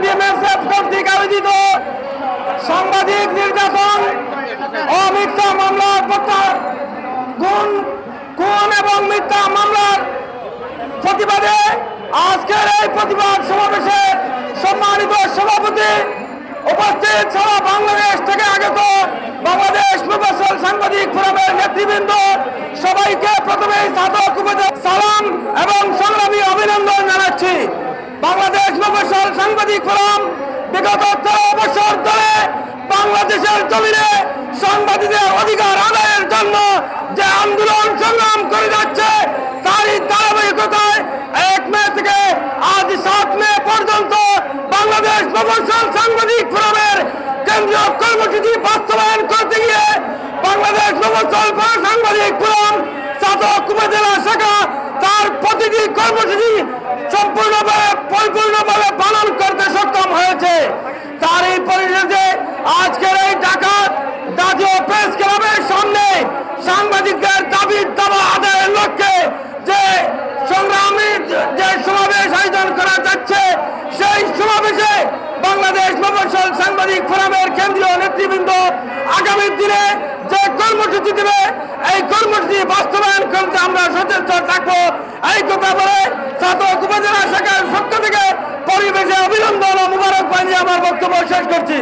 BMSF কর্তৃক আয়োজিত সাংবাদিক নির্যাতন ও মিথ্যা মামলার খুন এবং মিথ্যা মামলার প্রতিবাদে আজকের এই প্রতিবাদ সমাবেশে সম্মানিত সভাপতি, উপস্থিত সারা বাংলাদেশ থেকে আগত বাংলাদেশ মুফাসসল সাংবাদিক ফোরামের নেতৃবৃন্দ, সবাইকে প্রথমেই সাদর সালাম এবং সংগ্রামী অভিনন্দন জানাচ্ছি। বাংলাদেশ মুফাসসল সাংবাদিক ফোরাম বিগত 13 বছর ধরে বাংলাদেশের জমিনে সাংবাদিকদের অধিকার আদায়ের জন্য যে আন্দোলন সংগ্রাম করে যাচ্ছে, তারই ধারাবাহিকতায় 1 মে থেকে আজ 7 মে পর্যন্ত বাংলাদেশ মুফাসসল সাংবাদিক ফোরামের কেন্দ্রীয় কর্মসূচি বাস্তবায়ন করতে গিয়ে বাংলাদেশ মুফাসসল সাংবাদিক ফোরাম চাতক উপজেলা শাখা তার প্রতিটি কর্মসূচি পরিপূর্ণভাবে পালন করতে সক্ষম হয়েছে। তারই পরিশেষে আজকের এই ঢাকা জাতীয় প্রেস ক্লাবের সামনে সাংবাদিকদের দাবি দাবা আদায়ের লক্ষ্যে যে সংগ্রামী যে সমাবেশ আয়োজন করা যাচ্ছে, সেই সমাবেশে বাংলাদেশ মুফাসসল সাংবাদিক ফোরামের কেন্দ্রীয় নেতৃবৃন্দ আগামী দিনে যে কর্মসূচি দেবে, এই কর্মসূচি বাস্তবায়ন করতে আমরা সচেষ্ট থাকবো। এই কথা বলে চাতক উপজেলা শাখার পক্ষ থেকে পরিবেশে অভিনন্দন ও মুবারকবাদ জানিয়ে আমার বক্তব্য শেষ করছি।